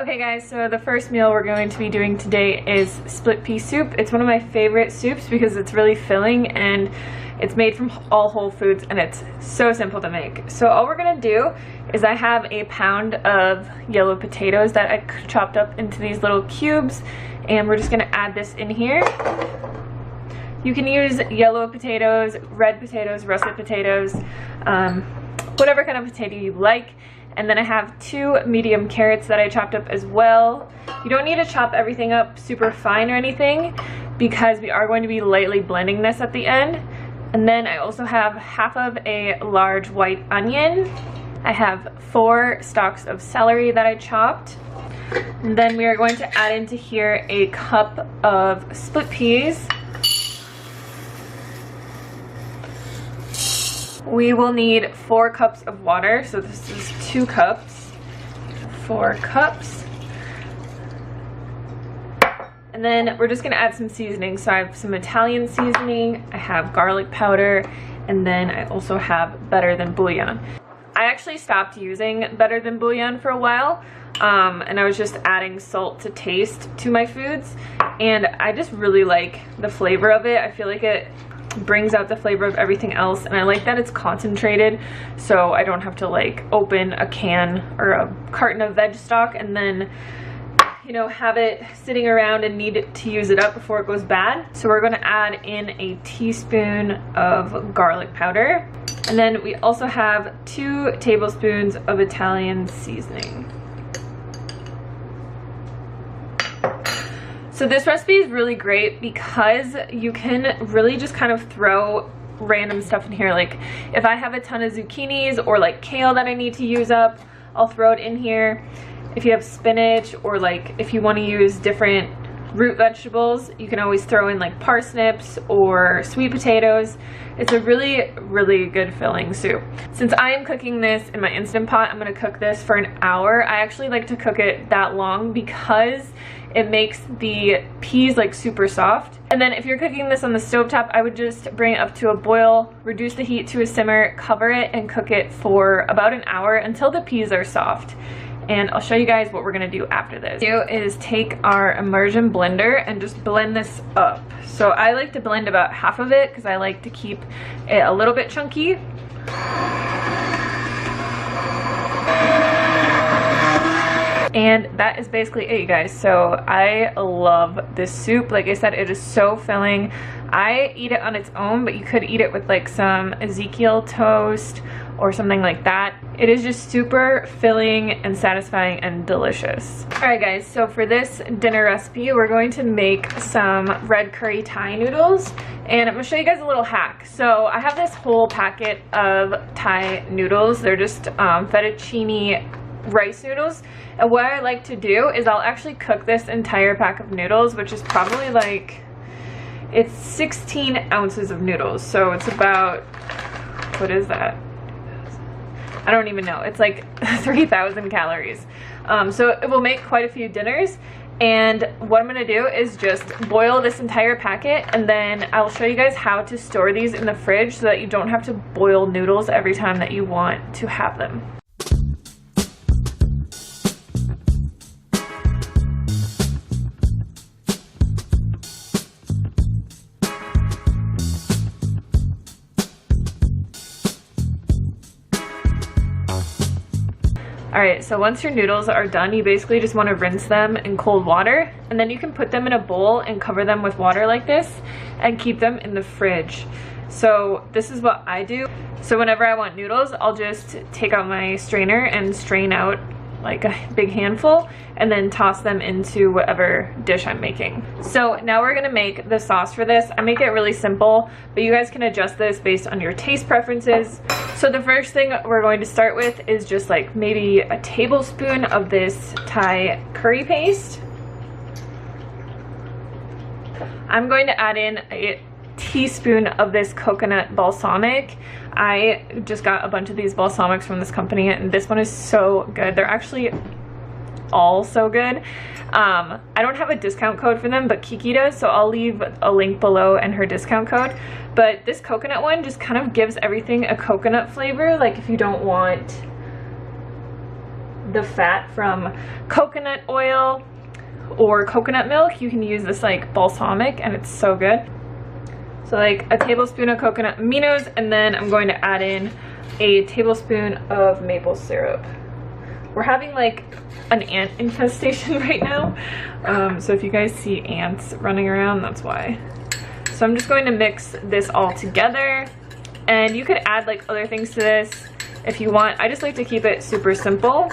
Okay guys, so the first meal we're going to be doing today is split pea soup. It's one of my favorite soups because it's really filling and it's made from all whole foods and it's so simple to make. So all we're gonna do is I have a pound of yellow potatoes that I chopped up into these little cubes, and we're just gonna add this in here. You can use yellow potatoes, red potatoes, russet potatoes, whatever kind of potato you like. And then I have 2 medium carrots that I chopped up as well. You don't need to chop everything up super fine or anything because we are going to be lightly blending this at the end. And then I also have half of a large white onion. I have 4 stalks of celery that I chopped. And then we are going to add into here a cup of split peas. We will need 4 cups of water, so this is 2 cups, 4 cups. And then we're just gonna add some seasoning. So I have some Italian seasoning, I have garlic powder, and then I also have Better Than Bouillon. I actually stopped using Better Than Bouillon for a while, and I was just adding salt to taste to my foods, and I just really like the flavor of it. I feel like it brings out the flavor of everything else, and I like that it's concentrated, so I don't have to like open a can or a carton of veg stock and then, you know, have it sitting around and need to use it up before it goes bad. So we're going to add in a teaspoon of garlic powder, and then we also have 2 tablespoons of Italian seasoning. So this recipe is really great because you can really just kind of throw random stuff in here. Like if I have a ton of zucchinis or like kale that I need to use up, I'll throw it in here. If you have spinach, or like if you want to use different root vegetables, you can always throw in like parsnips or sweet potatoes. It's a really, really good filling soup. Since I am cooking this in my Instant Pot, I'm going to cook this for an hour. I actually like to cook it that long because it makes the peas like super soft. And then if you're cooking this on the stovetop, I would just bring it up to a boil, reduce the heat to a simmer, cover it, and cook it for about an hour until the peas are soft. And I'll show you guys what we're gonna do after this. What we do is take our immersion blender and just blend this up. So I like to blend about half of it because I like to keep it a little bit chunky. And that is basically it, you guys. So I love this soup. Like I said, it is so filling. I eat it on its own, but you could eat it with like some Ezekiel toast or something like that. It is just super filling and satisfying and delicious. Alright guys, so for this dinner recipe, we're going to make some red curry Thai noodles. And I'm going to show you guys a little hack. So I have this whole packet of Thai noodles. They're just fettuccine rice noodles, and what I like to do is I'll actually cook this entire pack of noodles, which is probably like, it's 16 ounces of noodles, so it's about, what is that? I don't even know. It's like 3,000 calories. So it will make quite a few dinners. And what I'm going to do is just boil this entire packet, and then I'll show you guys how to store these in the fridge so that you don't have to boil noodles every time that you want to have them. Alright, so once your noodles are done, you basically just want to rinse them in cold water, and then you can put them in a bowl and cover them with water like this and keep them in the fridge. So this is what I do. So whenever I want noodles, I'll just take out my strainer and strain out like a big handful and then toss them into whatever dish I'm making. So now we're gonna make the sauce for this. I make it really simple, but you guys can adjust this based on your taste preferences. So the first thing we're going to start with is just like maybe a tablespoon of this Thai curry paste. I'm going to add in a teaspoon of this coconut balsamic. I just got a bunch of these balsamics from this company, and this one is so good. They're actually all so good. I don't have a discount code for them, but Kiki does, so I'll leave a link below and her discount code. But this coconut one just kind of gives everything a coconut flavor. Like if you don't want the fat from coconut oil or coconut milk, you can use this like balsamic and it's so good. So like a tablespoon of coconut aminos, and then I'm going to add in a tablespoon of maple syrup. We're having like an ant infestation right now, so if you guys see ants running around, that's why. So I'm just going to mix this all together, and you could add like other things to this if you want. I just like to keep it super simple.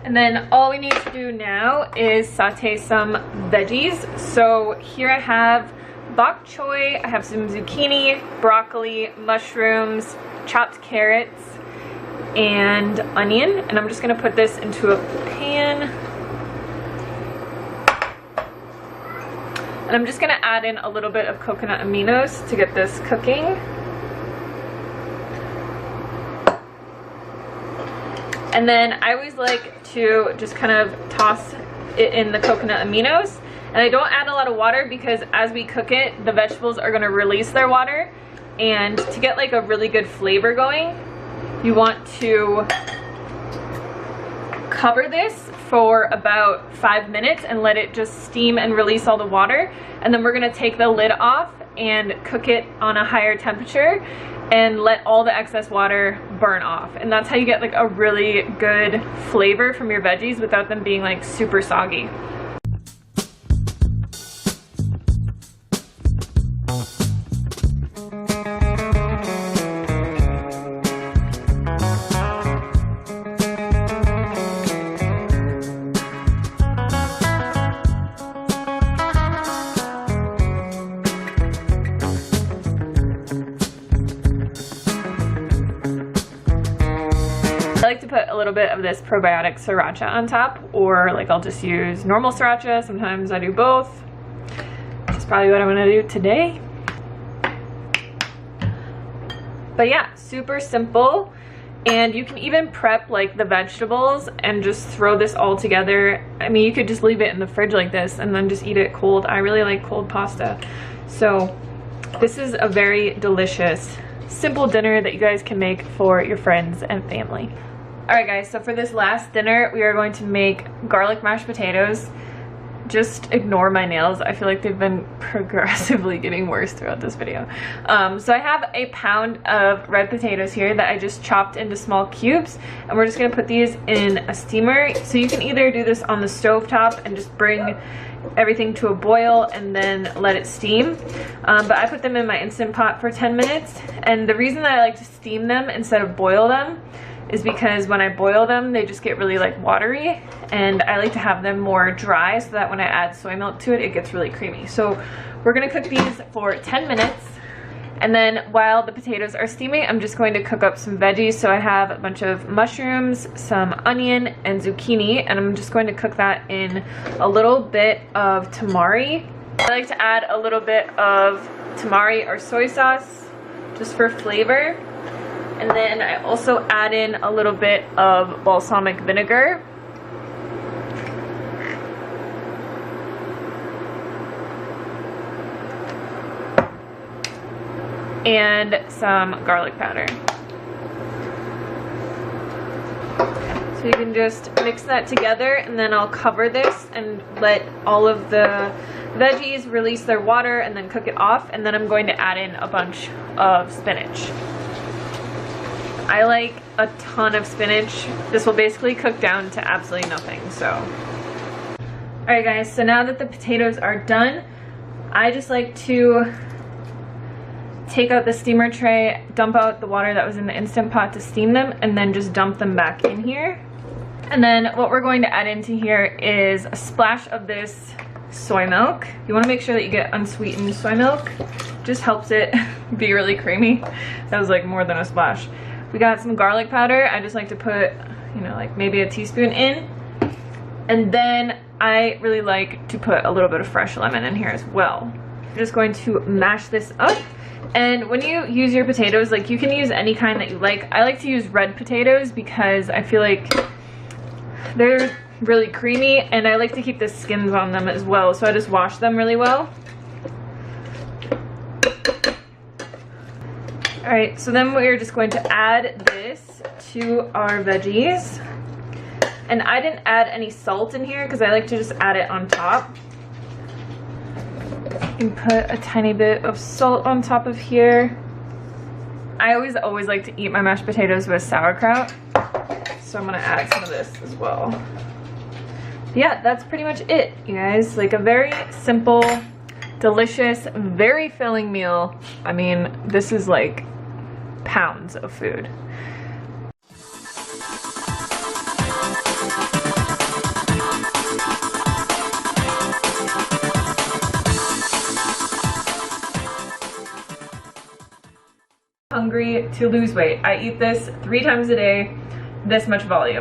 And then all we need to do now is saute some veggies. So here I have bok choy, I have some zucchini, broccoli, mushrooms, chopped carrots, and onion. And I'm just going to put this into a pan. And I'm just going to add in a little bit of coconut aminos to get this cooking. And then I always like to just kind of toss it in the coconut aminos. And I don't add a lot of water because as we cook it, the vegetables are going to release their water. And to get like a really good flavor going, you want to cover this for about 5 minutes and let it just steam and release all the water. And then we're going to take the lid off and cook it on a higher temperature and let all the excess water burn off. And that's how you get like a really good flavor from your veggies without them being like super soggy. I like to put a little bit of this probiotic sriracha on top, or like I'll just use normal sriracha. Sometimes I do both, which is probably what I'm gonna do today. But yeah, super simple. And you can even prep like the vegetables and just throw this all together. I mean, you could just leave it in the fridge like this and then just eat it cold. I really like cold pasta. So this is a very delicious, simple dinner that you guys can make for your friends and family. Alright guys, so for this last dinner, we are going to make garlic mashed potatoes. Just ignore my nails. I feel like they've been progressively getting worse throughout this video. So I have a pound of red potatoes here that I just chopped into small cubes, and we're just going to put these in a steamer. So you can either do this on the stove top and just bring everything to a boil and then let it steam, but I put them in my Instant Pot for 10 minutes. And the reason that I like to steam them instead of boil them is because when I boil them, they just get really like watery, and I like to have them more dry so that when I add soy milk to it, it gets really creamy. So we're gonna cook these for 10 minutes. And then while the potatoes are steaming, I'm just going to cook up some veggies. So I have a bunch of mushrooms, some onion, and zucchini, and I'm just going to cook that in a little bit of tamari. I like to add a little bit of tamari or soy sauce just for flavor. And then I also add in a little bit of balsamic vinegar. And some garlic powder. So you can just mix that together, and then I'll cover this and let all of the veggies release their water and then cook it off. And then I'm going to add in a bunch of spinach. I like a ton of spinach. This will basically cook down to absolutely nothing, so. Alright guys, so now that the potatoes are done, I just like to take out the steamer tray, dump out the water that was in the Instant Pot to steam them, and then just dump them back in here. And then what we're going to add into here is a splash of this soy milk. You want to make sure that you get unsweetened soy milk. Just helps it be really creamy. That was like more than a splash. We got some garlic powder. I just like to put, you know, like maybe a teaspoon in. And then I really like to put a little bit of fresh lemon in here as well. I'm just going to mash this up. And when you use your potatoes, like you can use any kind that you like. I like to use red potatoes because I feel like they're really creamy, and I like to keep the skins on them as well. So I just wash them really well. Alright, so then we're just going to add this to our veggies. And I didn't add any salt in here because I like to just add it on top. And put a tiny bit of salt on top of here. I always like to eat my mashed potatoes with sauerkraut, so I'm gonna add some of this as well. Yeah, that's pretty much it, you guys. Like a very simple, delicious, very filling meal. I mean, this is like pounds of food. Hungry to lose weight. I eat this 3 times a day, this much volume.